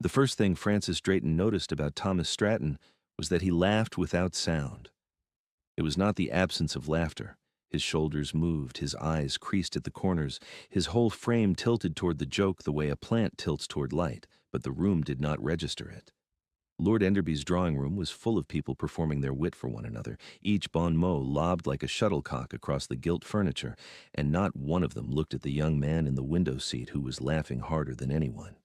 The first thing Francis Drayton noticed about Thomas Stratton was that he laughed without sound. It was not the absence of laughter. His shoulders moved, his eyes creased at the corners, his whole frame tilted toward the joke the way a plant tilts toward light, but the room did not register it. Lord Enderby's drawing room was full of people performing their wit for one another, each bon mot lobbed like a shuttlecock across the gilt furniture, and not one of them looked at the young man in the window seat who was laughing harder than anyone.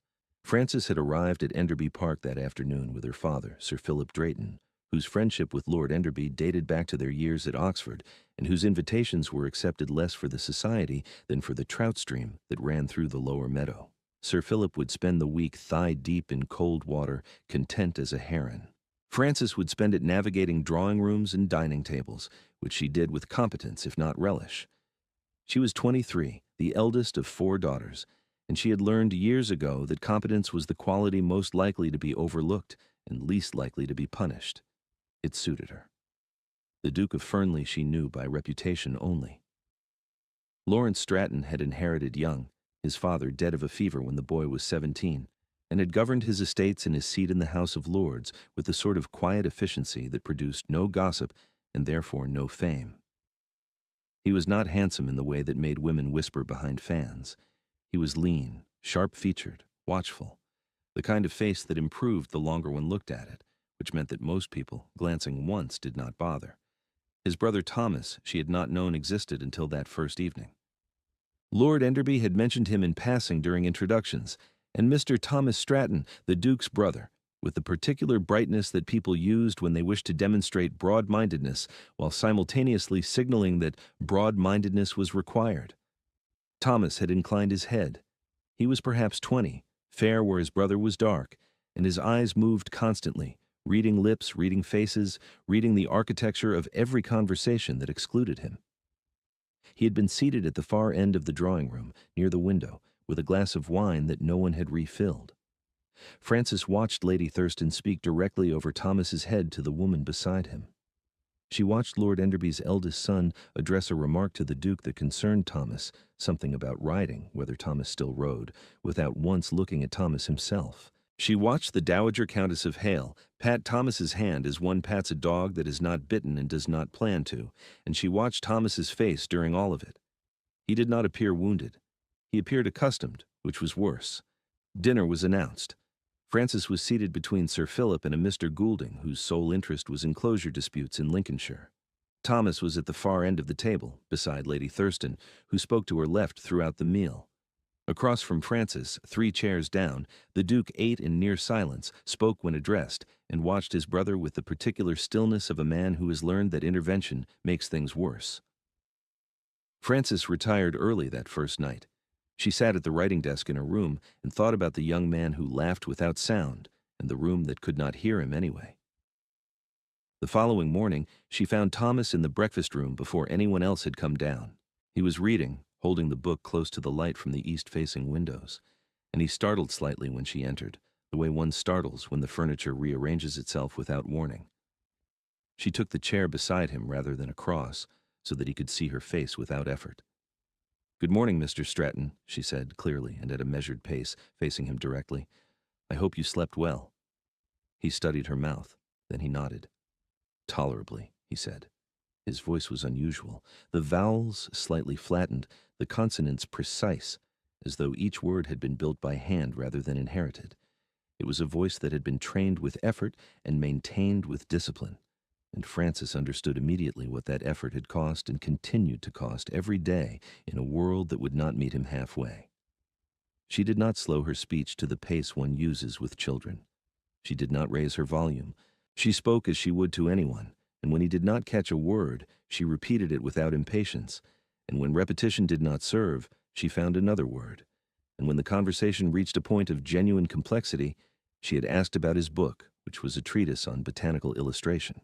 Frances had arrived at Enderby Park that afternoon with her father, Sir Philip Drayton, whose friendship with Lord Enderby dated back to their years at Oxford, and whose invitations were accepted less for the society than for the trout stream that ran through the lower meadow. Sir Philip would spend the week thigh-deep in cold water, content as a heron. Frances would spend it navigating drawing rooms and dining tables, which she did with competence if not relish. She was 23, the eldest of 4 daughters, and she had learned years ago that competence was the quality most likely to be overlooked and least likely to be punished. It suited her. The Duke of Fernley she knew by reputation only. Lawrence Stratton had inherited young, his father dead of a fever when the boy was 17, and had governed his estates and his seat in the House of Lords with the sort of quiet efficiency that produced no gossip and therefore no fame. He was not handsome in the way that made women whisper behind fans. He was lean, sharp-featured, watchful, the kind of face that improved the longer one looked at it, which meant that most people, glancing once, did not bother. His brother Thomas she had not known existed until that first evening. Lord Enderby had mentioned him in passing during introductions, and Mr. Thomas Stratton, the Duke's brother, with the particular brightness that people used when they wished to demonstrate broad-mindedness while simultaneously signaling that broad-mindedness was required. Thomas had inclined his head. He was perhaps 20, fair where his brother was dark, and his eyes moved constantly, reading lips, reading faces, reading the architecture of every conversation that excluded him. He had been seated at the far end of the drawing room, near the window, with a glass of wine that no one had refilled. Frances watched Lady Thurston speak directly over Thomas's head to the woman beside him. She watched Lord Enderby's eldest son address a remark to the Duke that concerned Thomas, something about riding, whether Thomas still rode, without once looking at Thomas himself. She watched the Dowager Countess of Hale pat Thomas's hand as one pats a dog that is not bitten and does not plan to, and she watched Thomas's face during all of it. He did not appear wounded. He appeared accustomed, which was worse. Dinner was announced. Frances was seated between Sir Philip and a Mr. Goulding, whose sole interest was enclosure disputes in Lincolnshire. Thomas was at the far end of the table, beside Lady Thurston, who spoke to her left throughout the meal. Across from Frances, 3 chairs down, the Duke ate in near silence, spoke when addressed, and watched his brother with the particular stillness of a man who has learned that intervention makes things worse. Frances retired early that first night. She sat at the writing desk in her room and thought about the young man who laughed without sound and the room that could not hear him anyway. The following morning, she found Thomas in the breakfast room before anyone else had come down. He was reading, holding the book close to the light from the east-facing windows, and he startled slightly when she entered, the way one startles when the furniture rearranges itself without warning. She took the chair beside him rather than across, so that he could see her face without effort. "Good morning, Mr. Stratton," she said, clearly and at a measured pace, facing him directly. "I hope you slept well." He studied her mouth, then he nodded. "Tolerably," he said. His voice was unusual, the vowels slightly flattened, the consonants precise, as though each word had been built by hand rather than inherited. It was a voice that had been trained with effort and maintained with discipline, and Frances understood immediately what that effort had cost and continued to cost every day in a world that would not meet him halfway. She did not slow her speech to the pace one uses with children. She did not raise her volume. She spoke as she would to anyone, and when he did not catch a word, she repeated it without impatience, and when repetition did not serve, she found another word, and when the conversation reached a point of genuine complexity, she had asked about his book, which was a treatise on botanical illustration.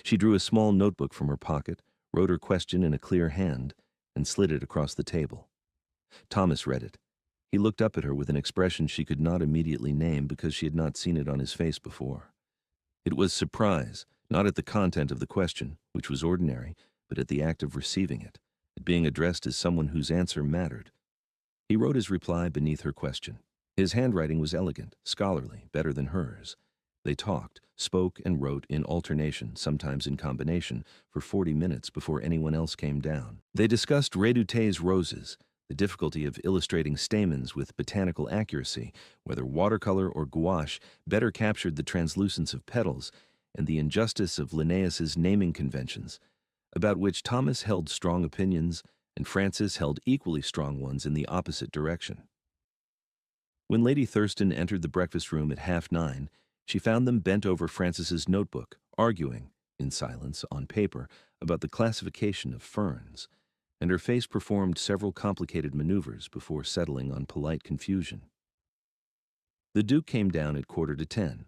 She drew a small notebook from her pocket, wrote her question in a clear hand, and slid it across the table. Thomas read it. He looked up at her with an expression she could not immediately name because she had not seen it on his face before. It was surprise, not at the content of the question, which was ordinary, but at the act of receiving it, at being addressed as someone whose answer mattered. He wrote his reply beneath her question. His handwriting was elegant, scholarly, better than hers. They talked, spoke, and wrote in alternation, sometimes in combination, for 40 minutes before anyone else came down. They discussed Redouté's roses, the difficulty of illustrating stamens with botanical accuracy, whether watercolor or gouache better captured the translucence of petals, and the injustice of Linnaeus's naming conventions, about which Thomas held strong opinions and Francis held equally strong ones in the opposite direction. When Lady Thurston entered the breakfast room at 9:30, she found them bent over Francis's notebook, arguing, in silence, on paper, about the classification of ferns, and her face performed several complicated maneuvers before settling on polite confusion. The Duke came down at 9:45.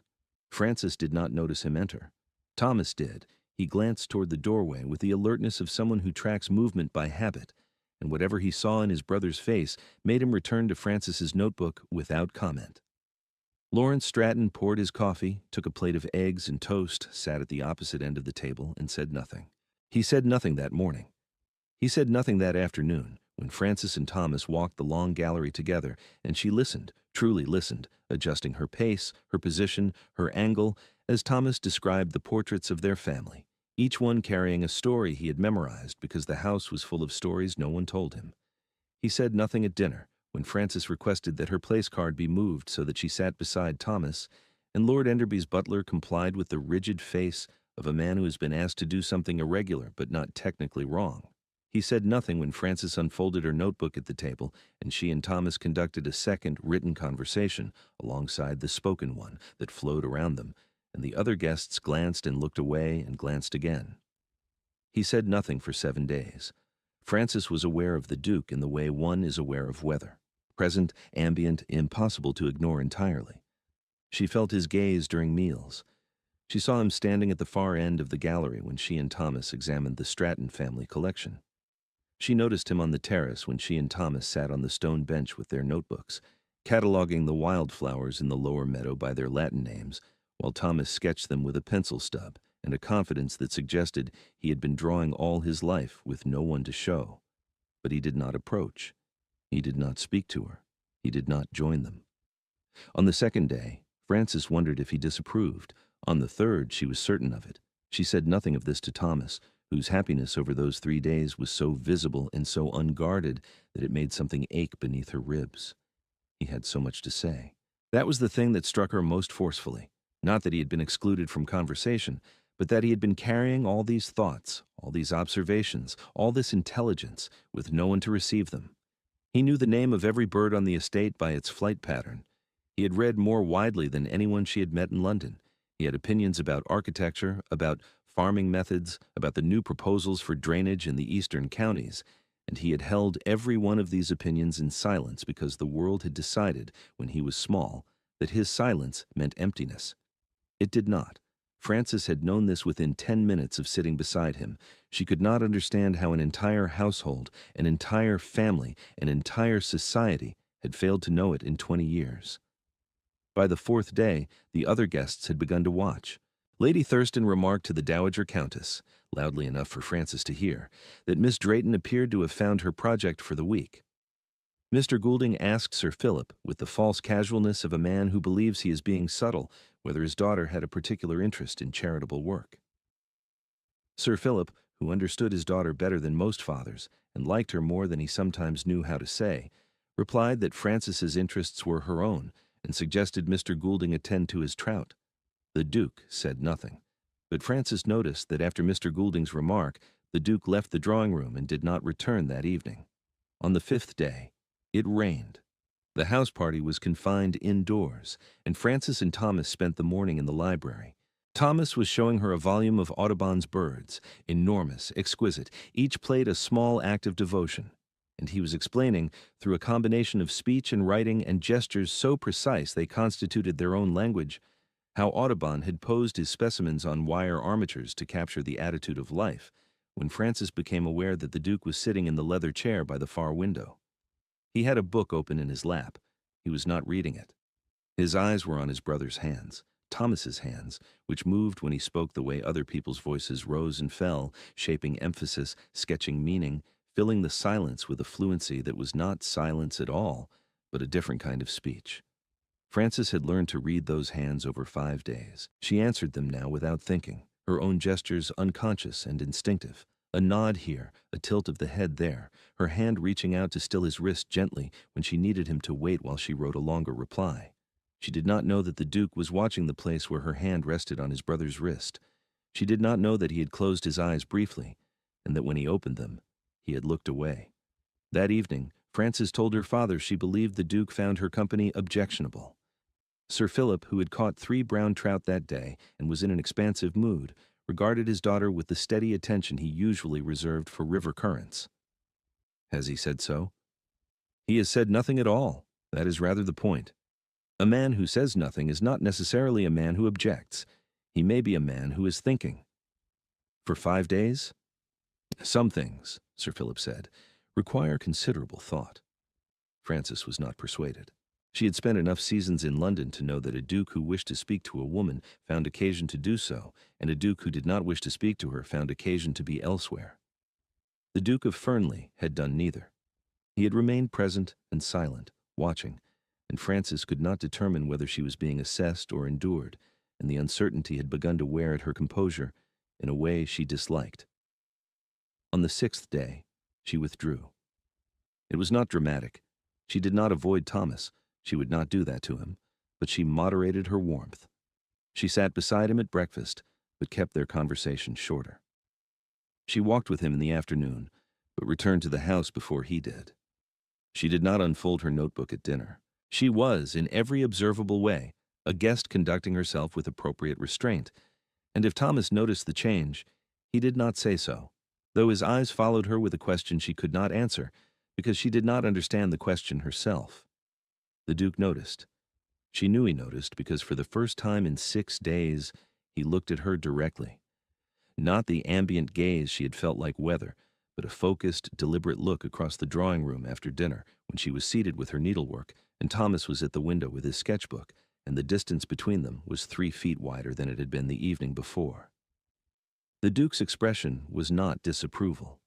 Francis did not notice him enter. Thomas did. He glanced toward the doorway with the alertness of someone who tracks movement by habit, and whatever he saw in his brother's face made him return to Francis's notebook without comment. Lawrence Stratton poured his coffee, took a plate of eggs and toast, sat at the opposite end of the table, and said nothing. He said nothing that morning. He said nothing that afternoon, when Francis and Thomas walked the long gallery together, and she listened, truly listened, adjusting her pace, her position, her angle, as Thomas described the portraits of their family, each one carrying a story he had memorized because the house was full of stories no one told him. He said nothing at dinner, when Francis requested that her place card be moved so that she sat beside Thomas, and Lord Enderby's butler complied with the rigid face of a man who has been asked to do something irregular but not technically wrong. He said nothing when Francis unfolded her notebook at the table, and she and Thomas conducted a second written conversation alongside the spoken one that flowed around them, and the other guests glanced and looked away and glanced again. He said nothing for 7 days. Francis was aware of the Duke in the way one is aware of weather, present, ambient, impossible to ignore entirely. She felt his gaze during meals. She saw him standing at the far end of the gallery when she and Thomas examined the Stratton family collection. She noticed him on the terrace when she and Thomas sat on the stone bench with their notebooks, cataloging the wildflowers in the lower meadow by their Latin names, while Thomas sketched them with a pencil stub and a confidence that suggested he had been drawing all his life with no one to show. But he did not approach. He did not speak to her. He did not join them. On the second day, Francis wondered if he disapproved. On the third, she was certain of it. She said nothing of this to Thomas, whose happiness over those 3 days was so visible and so unguarded that it made something ache beneath her ribs. He had so much to say. That was the thing that struck her most forcefully. Not that he had been excluded from conversation, but that he had been carrying all these thoughts, all these observations, all this intelligence, with no one to receive them. He knew the name of every bird on the estate by its flight pattern. He had read more widely than anyone she had met in London. He had opinions about architecture, about farming methods, about the new proposals for drainage in the eastern counties, and he had held every one of these opinions in silence because the world had decided, when he was small, that his silence meant emptiness. It did not. Francis had known this within 10 minutes of sitting beside him. She could not understand how an entire household, an entire family, an entire society had failed to know it in 20 years. By the 4th day, the other guests had begun to watch. Lady Thurston remarked to the Dowager Countess, loudly enough for Francis to hear, that Miss Drayton appeared to have found her project for the week. Mr. Goulding asked Sir Philip, with the false casualness of a man who believes he is being subtle, whether his daughter had a particular interest in charitable work. Sir Philip, who understood his daughter better than most fathers, and liked her more than he sometimes knew how to say, replied that Francis's interests were her own, and suggested Mr. Goulding attend to his trout. The Duke said nothing, but Francis noticed that after Mr. Goulding's remark, the Duke left the drawing-room and did not return that evening. On the 5th day, it rained. The house party was confined indoors, and Francis and Thomas spent the morning in the library. Thomas was showing her a volume of Audubon's birds, enormous, exquisite, each played a small act of devotion, and he was explaining, through a combination of speech and writing and gestures so precise they constituted their own language, how Audubon had posed his specimens on wire armatures to capture the attitude of life, when Francis became aware that the Duke was sitting in the leather chair by the far window. He had a book open in his lap. He was not reading it. His eyes were on his brother's hands, Thomas's hands, which moved when he spoke the way other people's voices rose and fell, shaping emphasis, sketching meaning, filling the silence with a fluency that was not silence at all, but a different kind of speech. Frances had learned to read those hands over 5 days. She answered them now without thinking, her own gestures unconscious and instinctive. A nod here, a tilt of the head there, her hand reaching out to still his wrist gently when she needed him to wait while she wrote a longer reply. She did not know that the Duke was watching the place where her hand rested on his brother's wrist. She did not know that he had closed his eyes briefly, and that when he opened them, he had looked away. That evening, Frances told her father she believed the Duke found her company objectionable. Sir Philip, who had caught 3 brown trout that day and was in an expansive mood, regarded his daughter with the steady attention he usually reserved for river currents. "Has he said so?" "He has said nothing at all. That is rather the point. A man who says nothing is not necessarily a man who objects. He may be a man who is thinking." "For 5 days?" "Some things," Sir Philip said, "require considerable thought." Frances was not persuaded. She had spent enough seasons in London to know that a duke who wished to speak to a woman found occasion to do so, and a duke who did not wish to speak to her found occasion to be elsewhere. The Duke of Fernley had done neither. He had remained present and silent, watching, and Frances could not determine whether she was being assessed or endured, and the uncertainty had begun to wear at her composure in a way she disliked. On the 6th day, she withdrew. It was not dramatic. She did not avoid Thomas. She would not do that to him, but she moderated her warmth. She sat beside him at breakfast, but kept their conversation shorter. She walked with him in the afternoon, but returned to the house before he did. She did not unfold her notebook at dinner. She was, in every observable way, a guest conducting herself with appropriate restraint, and if Thomas noticed the change, he did not say so, though his eyes followed her with a question she could not answer, because she did not understand the question herself. The Duke noticed. She knew he noticed because for the first time in 6 days, he looked at her directly. Not the ambient gaze she had felt like weather, but a focused, deliberate look across the drawing room after dinner when she was seated with her needlework and Thomas was at the window with his sketchbook, and the distance between them was 3 feet wider than it had been the evening before. The Duke's expression was not disapproval.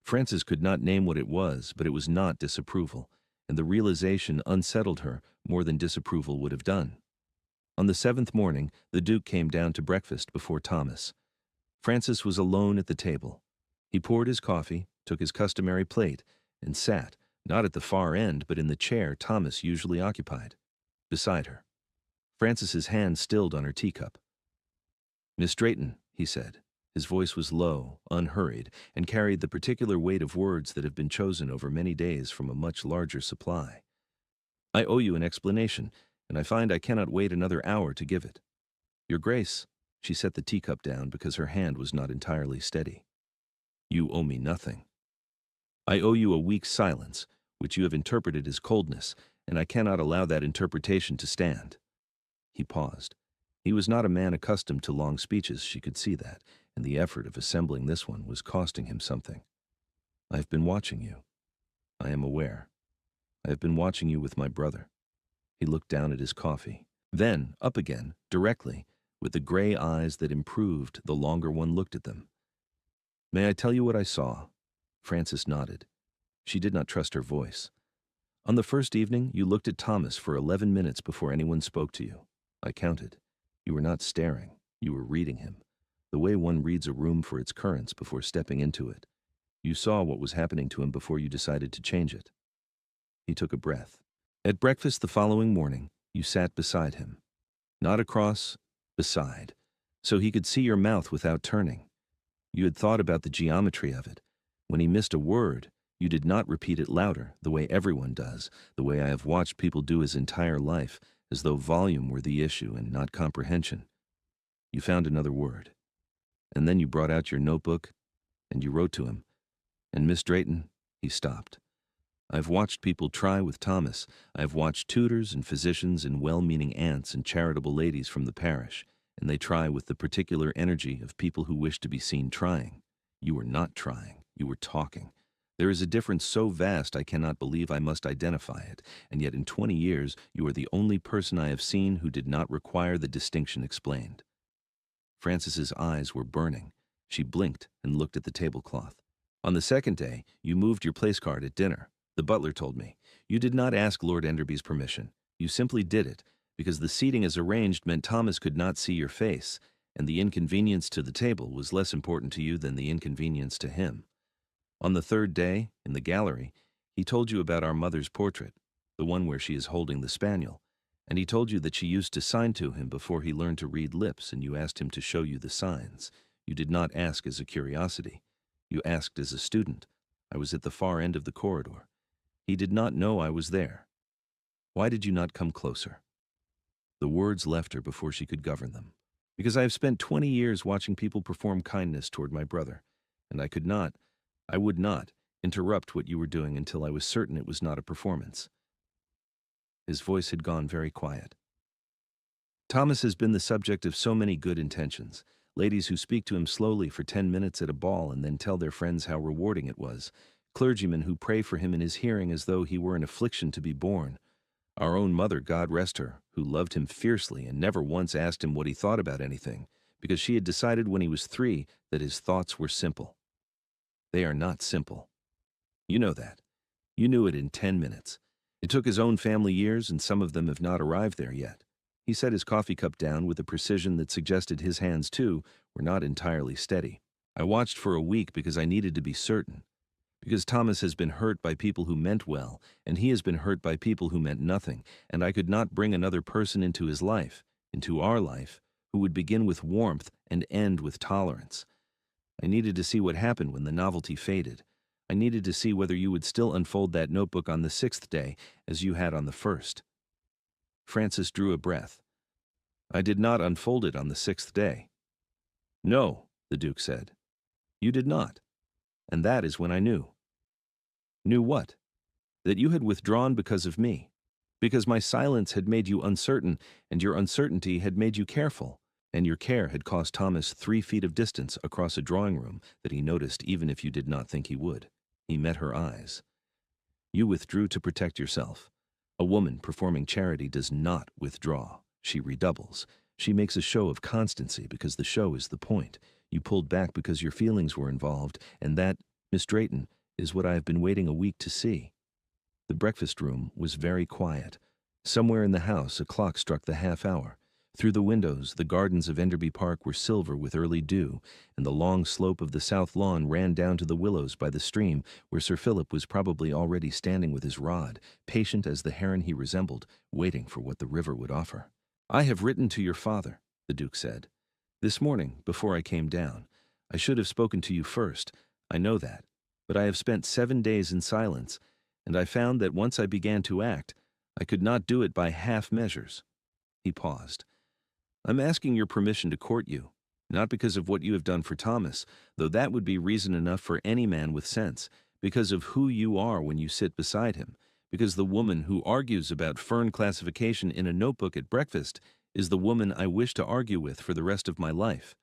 Frances could not name what it was, but it was not disapproval, and the realization unsettled her more than disapproval would have done. On the 7th morning, the Duke came down to breakfast before Thomas. Frances was alone at the table. He poured his coffee, took his customary plate, and sat, not at the far end, but in the chair Thomas usually occupied, beside her. Frances's hand stilled on her teacup. "Miss Drayton," he said. His voice was low, unhurried, and carried the particular weight of words that have been chosen over many days from a much larger supply. "I owe you an explanation, and I find I cannot wait another hour to give it. Your Grace," she set the teacup down because her hand was not entirely steady. "You owe me nothing. I owe you a week's silence, which you have interpreted as coldness, and I cannot allow that interpretation to stand." He paused. He was not a man accustomed to long speeches, she could see that, and the effort of assembling this one was costing him something. "I have been watching you. I am aware. I have been watching you with my brother." He looked down at his coffee, then up again, directly, with the gray eyes that improved the longer one looked at them. "May I tell you what I saw?" Frances nodded. She did not trust her voice. "On the first evening, you looked at Thomas for 11 minutes before anyone spoke to you. I counted. You were not staring. You were reading him, the way one reads a room for its currents before stepping into it. You saw what was happening to him before you decided to change it." He took a breath. "At breakfast the following morning, you sat beside him. Not across, beside, so he could see your mouth without turning. You had thought about the geometry of it. When he missed a word, you did not repeat it louder, the way everyone does, the way I have watched people do his entire life, as though volume were the issue and not comprehension. You found another word. And then you brought out your notebook, and you wrote to him. And Miss Drayton," he stopped. "I've watched people try with Thomas. I've watched tutors and physicians and well-meaning aunts and charitable ladies from the parish, and they try with the particular energy of people who wish to be seen trying. You were not trying. You were talking. There is a difference so vast I cannot believe I must identify it, and yet in 20 years you are the only person I have seen who did not require the distinction explained." Frances's eyes were burning. She blinked and looked at the tablecloth. "On the 2nd day, you moved your place card at dinner. The butler told me. You did not ask Lord Enderby's permission. You simply did it, because the seating as arranged meant Thomas could not see your face, and the inconvenience to the table was less important to you than the inconvenience to him. On the third day, in the gallery, he told you about our mother's portrait, the one where she is holding the spaniel, and he told you that she used to sign to him before he learned to read lips, and you asked him to show you the signs. You did not ask as a curiosity. You asked as a student. I was at the far end of the corridor. He did not know I was there. Why did you not come closer? The words left her before she could govern them. Because I have spent 20 years watching people perform kindness toward my brother, and I would not, interrupt what you were doing until I was certain it was not a performance. His voice had gone very quiet. Thomas has been the subject of so many good intentions. Ladies who speak to him slowly for 10 minutes at a ball and then tell their friends how rewarding it was. Clergymen who pray for him in his hearing as though he were an affliction to be borne. Our own mother, God rest her, who loved him fiercely and never once asked him what he thought about anything, because she had decided when he was 3 that his thoughts were simple. They are not simple. You know that. You knew it in 10 minutes. It took his own family years, and some of them have not arrived there yet. He set his coffee cup down with a precision that suggested his hands, too, were not entirely steady. I watched for a week because I needed to be certain. Because Thomas has been hurt by people who meant well, and he has been hurt by people who meant nothing, and I could not bring another person into his life, into our life, who would begin with warmth and end with tolerance. I needed to see what happened when the novelty faded. I needed to see whether you would still unfold that notebook on the 6th day as you had on the 1st. Francis drew a breath. I did not unfold it on the 6th day. No, the Duke said. You did not. And that is when I knew. Knew what? That you had withdrawn because of me. Because my silence had made you uncertain, and your uncertainty had made you careful, and your care had cost Thomas 3 feet of distance across a drawing room that he noticed even if you did not think he would. He met her eyes. You withdrew to protect yourself. A woman performing charity does not withdraw. She redoubles. She makes a show of constancy because the show is the point. You pulled back because your feelings were involved, and that, Miss Drayton, is what I have been waiting a week to see. The breakfast room was very quiet. Somewhere in the house a clock struck the half-hour. Through the windows, the gardens of Enderby Park were silver with early dew, and the long slope of the south lawn ran down to the willows by the stream, where Sir Philip was probably already standing with his rod, patient as the heron he resembled, waiting for what the river would offer. I have written to your father, the Duke said. This morning, before I came down. I should have spoken to you first, I know that, but I have spent 7 days in silence, and I found that once I began to act, I could not do it by half measures. He paused. I'm asking your permission to court you, not because of what you have done for Thomas, though that would be reason enough for any man with sense, because of who you are when you sit beside him, because the woman who argues about fern classification in a notebook at breakfast is the woman I wish to argue with for the rest of my life.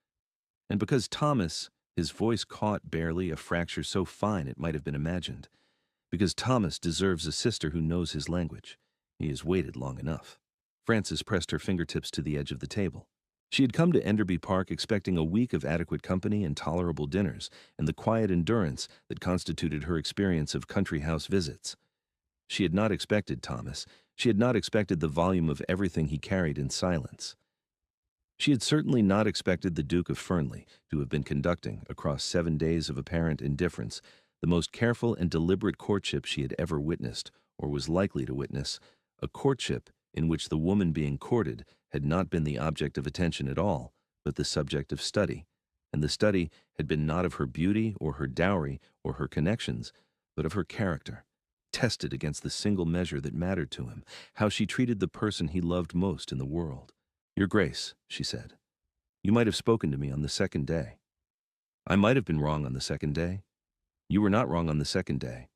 And because Thomas, his voice caught barely a fracture so fine it might have been imagined, because Thomas deserves a sister who knows his language. He has waited long enough. Frances pressed her fingertips to the edge of the table. She had come to Enderby Park expecting a week of adequate company and tolerable dinners, and the quiet endurance that constituted her experience of country house visits. She had not expected Thomas. She had not expected the volume of everything he carried in silence. She had certainly not expected the Duke of Fernley to have been conducting, across 7 days of apparent indifference, the most careful and deliberate courtship she had ever witnessed, or was likely to witness, a courtship in which the woman being courted had not been the object of attention at all, but the subject of study, and the study had been not of her beauty or her dowry or her connections, but of her character, tested against the single measure that mattered to him, how she treated the person he loved most in the world. Your Grace, she said, you might have spoken to me on the 2nd day. I might have been wrong on the 2nd day. You were not wrong on the 2nd day.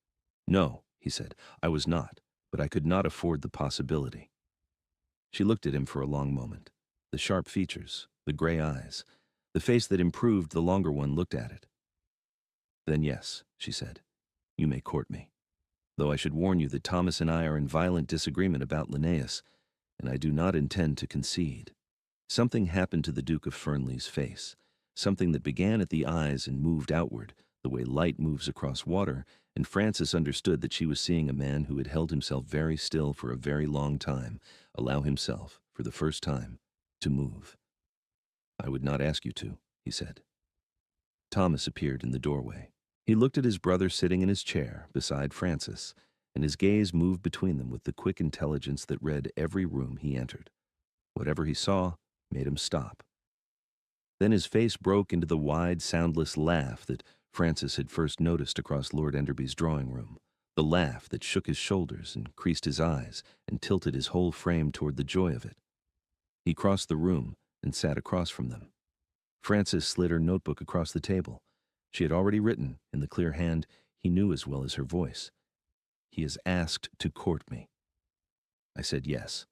No, he said, I was not, but I could not afford the possibility. She looked at him for a long moment. The sharp features, the gray eyes, the face that improved the longer one looked at it. Then yes, she said, you may court me. Though I should warn you that Thomas and I are in violent disagreement about Linnaeus, and I do not intend to concede. Something happened to the Duke of Fernley's face, something that began at the eyes and moved outward, the way light moves across water, and Frances understood that she was seeing a man who had held himself very still for a very long time, allow himself, for the first time, to move. "I would not ask you to," he said. Thomas appeared in the doorway. He looked at his brother sitting in his chair beside Francis, and his gaze moved between them with the quick intelligence that read every room he entered. Whatever he saw made him stop. Then his face broke into the wide, soundless laugh that Francis had first noticed across Lord Enderby's drawing room, the laugh that shook his shoulders and creased his eyes and tilted his whole frame toward the joy of it. He crossed the room and sat across from them. Francis slid her notebook across the table. She had already written, in the clear hand he knew as well as her voice, "He has asked to court me." I said yes.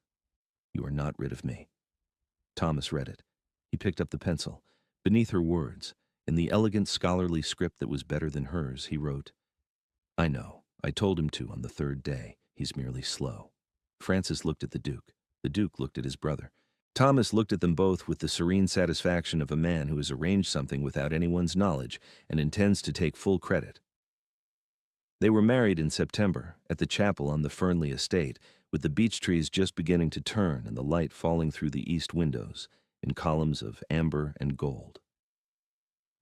"You are not rid of me." Thomas read it. He picked up the pencil. Beneath her words, in the elegant scholarly script that was better than hers, he wrote, "I know. I told him to on the third day. He's merely slow." Francis looked at the Duke. The Duke looked at his brother. Thomas looked at them both with the serene satisfaction of a man who has arranged something without anyone's knowledge and intends to take full credit. They were married in September at the chapel on the Fernley estate, with the beech trees just beginning to turn and the light falling through the east windows in columns of amber and gold.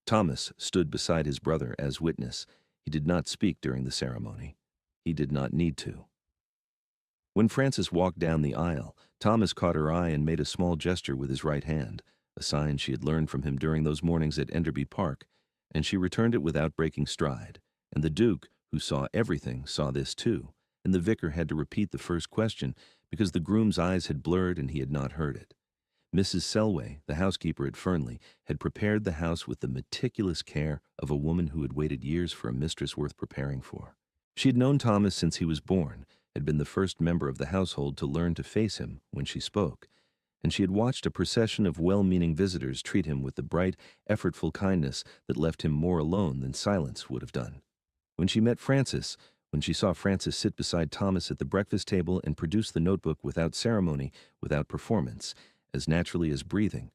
Thomas stood beside his brother as witness. He did not speak during the ceremony. He did not need to. When Francis walked down the aisle, Thomas caught her eye and made a small gesture with his right hand, a sign she had learned from him during those mornings at Enderby Park, and she returned it without breaking stride. And the Duke, who saw everything, saw this too, and the vicar had to repeat the first question because the groom's eyes had blurred and he had not heard it. Mrs. Selway, the housekeeper at Fernley, had prepared the house with the meticulous care of a woman who had waited years for a mistress worth preparing for. She had known Thomas since he was born, had been the first member of the household to learn to face him when she spoke, and she had watched a procession of well-meaning visitors treat him with the bright, effortful kindness that left him more alone than silence would have done. When she met Francis, when she saw Francis sit beside Thomas at the breakfast table and produce the notebook without ceremony, without performance, as naturally as breathing,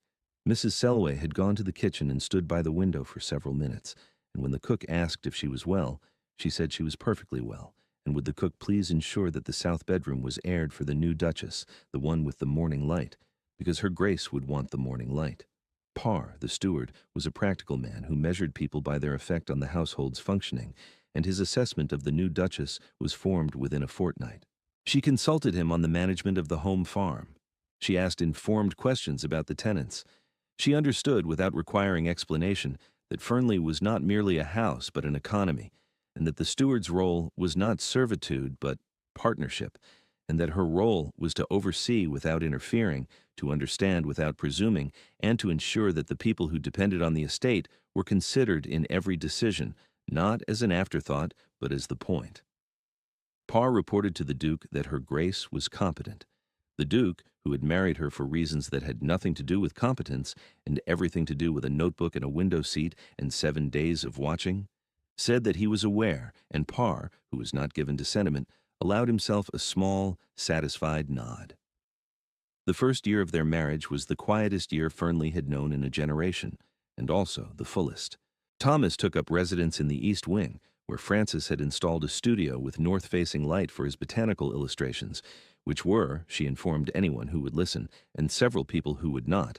Mrs. Selway had gone to the kitchen and stood by the window for several minutes, and when the cook asked if she was well, she said she was perfectly well, and would the cook please ensure that the south bedroom was aired for the new Duchess, the one with the morning light, because her Grace would want the morning light. Parr, the steward, was a practical man who measured people by their effect on the household's functioning, and his assessment of the new Duchess was formed within a fortnight. She consulted him on the management of the home farm. She asked informed questions about the tenants. She understood, without requiring explanation, that Fernley was not merely a house but an economy, and that the steward's role was not servitude but partnership, and that her role was to oversee without interfering, to understand without presuming, and to ensure that the people who depended on the estate were considered in every decision, not as an afterthought, but as the point. Parr reported to the Duke that her Grace was competent. The Duke, who had married her for reasons that had nothing to do with competence and everything to do with a notebook and a window seat and 7 days of watching, said that he was aware, and Parr, who was not given to sentiment, allowed himself a small, satisfied nod. The first year of their marriage was the quietest year Fernley had known in a generation, and also the fullest. Thomas took up residence in the East Wing, where Francis had installed a studio with north-facing light for his botanical illustrations, which were, she informed anyone who would listen, and several people who would not,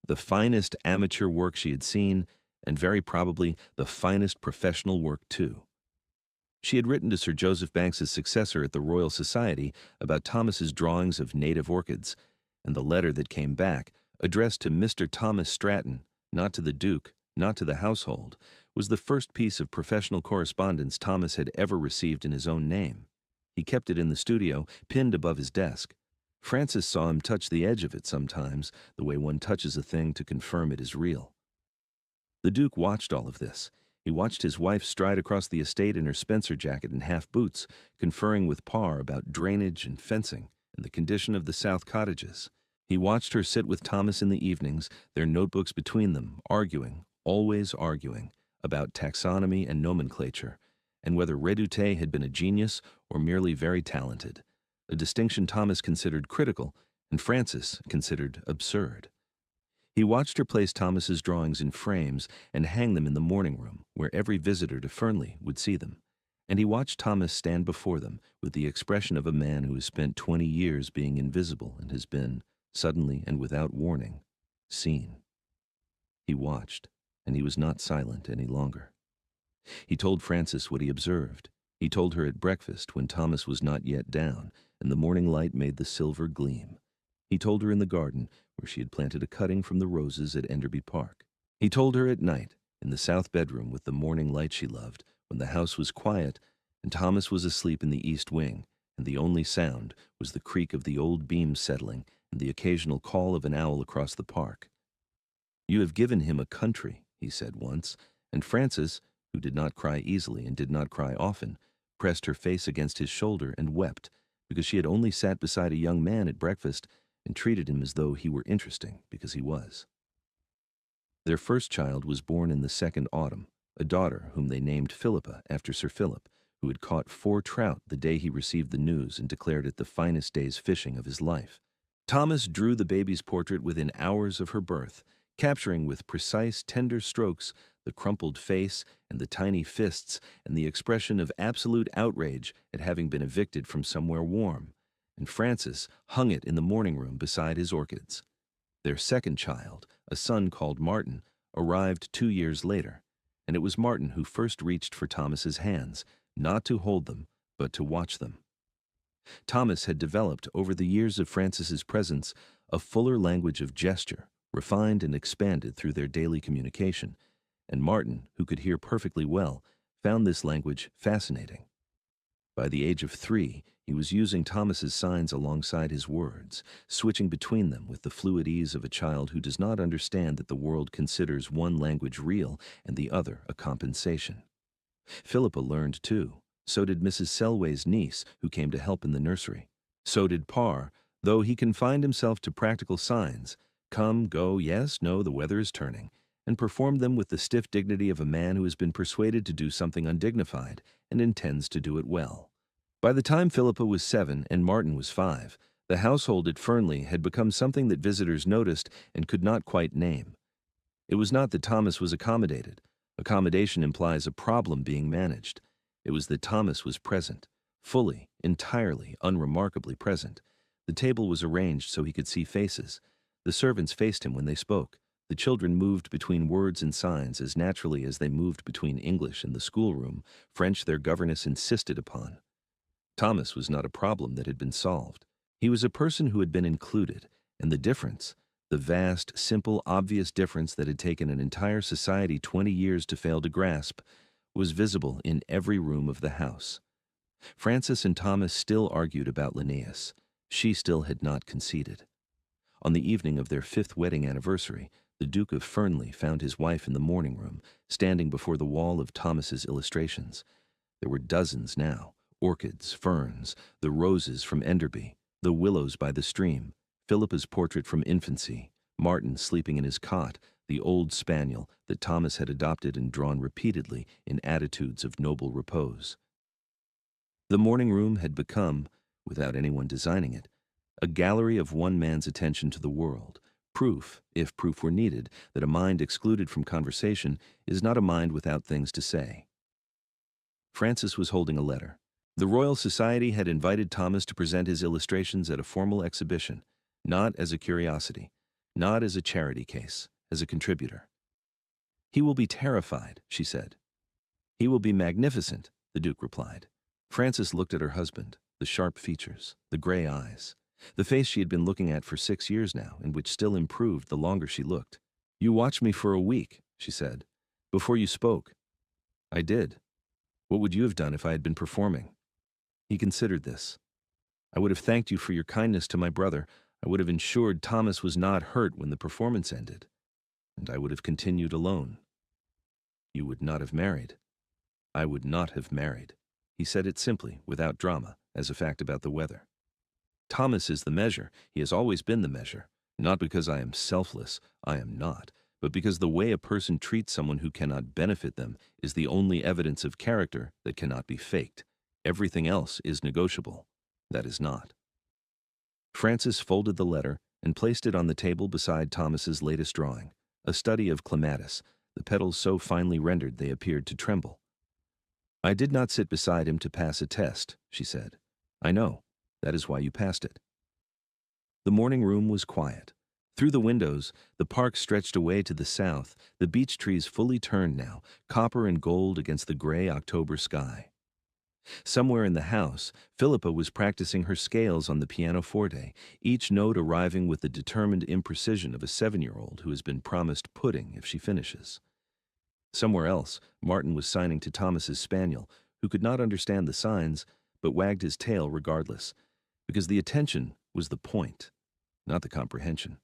the finest amateur work she had seen, and very probably the finest professional work too. She had written to Sir Joseph Banks's successor at the Royal Society about Thomas's drawings of native orchids, and the letter that came back, addressed to Mr. Thomas Stratton, not to the Duke, not to the household, was the first piece of professional correspondence Thomas had ever received in his own name. He kept it in the studio, pinned above his desk. Francis saw him touch the edge of it sometimes, the way one touches a thing to confirm it is real. The Duke watched all of this. He watched his wife stride across the estate in her Spencer jacket and half boots, conferring with Parr about drainage and fencing and the condition of the south cottages. He watched her sit with Thomas in the evenings, their notebooks between them, arguing, always arguing, about taxonomy and nomenclature, and whether Redoute had been a genius or merely very talented, a distinction Thomas considered critical and Francis considered absurd. He watched her place Thomas's drawings in frames and hang them in the morning room, where every visitor to Fernley would see them. And he watched Thomas stand before them with the expression of a man who has spent 20 years being invisible and has been suddenly and without warning, seen. He watched, and he was not silent any longer. He told Frances what he observed. He told her at breakfast when Thomas was not yet down, and the morning light made the silver gleam. He told her in the garden, where she had planted a cutting from the roses at Enderby Park. He told her at night, in the south bedroom with the morning light she loved, when the house was quiet and Thomas was asleep in the east wing, and the only sound was the creak of the old beams settling and the occasional call of an owl across the park. "You have given him a country," he said once, and Frances, who did not cry easily and did not cry often, pressed her face against his shoulder and wept, because she had only sat beside a young man at breakfast and treated him as though he were interesting, because he was. Their first child was born in the second autumn, a daughter whom they named Philippa after Sir Philip, who had caught 4 trout the day he received the news and declared it the finest day's fishing of his life. Thomas drew the baby's portrait within hours of her birth, capturing with precise, tender strokes the crumpled face and the tiny fists and the expression of absolute outrage at having been evicted from somewhere warm, and Frances hung it in the morning room beside his orchids. Their second child, a son called Martin, arrived 2 years later, and it was Martin who first reached for Thomas's hands, not to hold them, but to watch them. Thomas had developed, over the years of Frances's presence, a fuller language of gesture, refined and expanded through their daily communication, and Martin, who could hear perfectly well, found this language fascinating. By the age of 3, he was using Thomas's signs alongside his words, switching between them with the fluid ease of a child who does not understand that the world considers one language real and the other a compensation. Philippa learned too. So did Mrs. Selway's niece, who came to help in the nursery. So did Parr, though he confined himself to practical signs, come, go, yes, no, the weather is turning, and performed them with the stiff dignity of a man who has been persuaded to do something undignified and intends to do it well. By the time Philippa was 7 and Martin was 5, the household at Fernley had become something that visitors noticed and could not quite name. It was not that Thomas was accommodated. Accommodation implies a problem being managed. It was that Thomas was present, fully, entirely, unremarkably present. The table was arranged so he could see faces. The servants faced him when they spoke. The children moved between words and signs as naturally as they moved between English and the schoolroom, French their governess insisted upon. Thomas was not a problem that had been solved. He was a person who had been included, and the difference, the vast, simple, obvious difference that had taken an entire society 20 years to fail to grasp, was visible in every room of the house. Frances and Thomas still argued about Linnaeus. She still had not conceded. On the evening of their 5th wedding anniversary, the Duke of Fernley found his wife in the morning room, standing before the wall of Thomas's illustrations. There were dozens now, orchids, ferns, the roses from Enderby, the willows by the stream, Philippa's portrait from infancy, Martin sleeping in his cot, the old spaniel that Thomas had adopted and drawn repeatedly in attitudes of noble repose. The morning room had become, without anyone designing it, a gallery of one man's attention to the world, proof, if proof were needed, that a mind excluded from conversation is not a mind without things to say. Frances was holding a letter. The Royal Society had invited Thomas to present his illustrations at a formal exhibition, not as a curiosity, not as a charity case, as a contributor. "He will be terrified," she said. "He will be magnificent," the Duke replied. Frances looked at her husband, the sharp features, the gray eyes, the face she had been looking at for 6 years now, and which still improved the longer she looked. "You watched me for a week," she said, "before you spoke." "I did. What would you have done if I had been performing?" He considered this. "I would have thanked you for your kindness to my brother. I would have ensured Thomas was not hurt when the performance ended, and I would have continued alone." "You would not have married." "I would not have married." He said it simply, without drama, as a fact about the weather. "Thomas is the measure. He has always been the measure. Not because I am selfless, I am not, but because the way a person treats someone who cannot benefit them is the only evidence of character that cannot be faked. Everything else is negotiable. That is not." Frances folded the letter and placed it on the table beside Thomas's latest drawing, a study of clematis, the petals so finely rendered they appeared to tremble. "I did not sit beside him to pass a test," she said. "I know. That is why you passed it." The morning room was quiet. Through the windows, the park stretched away to the south, the beech trees fully turned now, copper and gold against the gray October sky. Somewhere in the house, Philippa was practicing her scales on the pianoforte, each note arriving with the determined imprecision of a 7-year-old who has been promised pudding if she finishes. Somewhere else, Martin was signing to Thomas's spaniel, who could not understand the signs, but wagged his tail regardless, because the attention was the point, not the comprehension.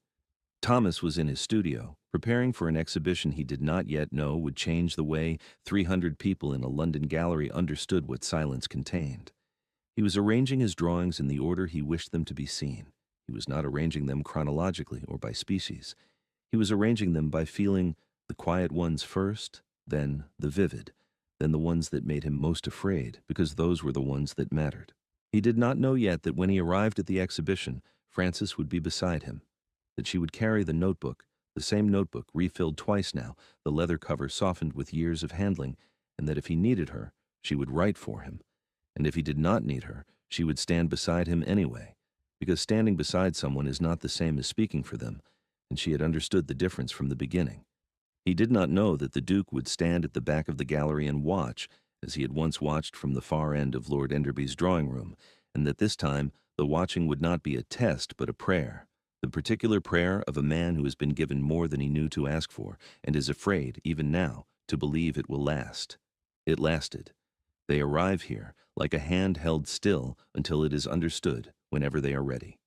Thomas was in his studio, preparing for an exhibition he did not yet know would change the way 300 people in a London gallery understood what silence contained. He was arranging his drawings in the order he wished them to be seen. He was not arranging them chronologically or by species. He was arranging them by feeling the quiet ones first, then the vivid, then the ones that made him most afraid, because those were the ones that mattered. He did not know yet that when he arrived at the exhibition, Frances would be beside him, that she would carry the notebook, the same notebook refilled twice now, the leather cover softened with years of handling, and that if he needed her, she would write for him, and if he did not need her, she would stand beside him anyway, because standing beside someone is not the same as speaking for them, and she had understood the difference from the beginning. He did not know that the Duke would stand at the back of the gallery and watch, as he had once watched from the far end of Lord Enderby's drawing room, and that this time the watching would not be a test but a prayer, the particular prayer of a man who has been given more than he knew to ask for, and is afraid, even now, to believe it will last. It lasted. They arrive here, like a hand held still until it is understood, whenever they are ready.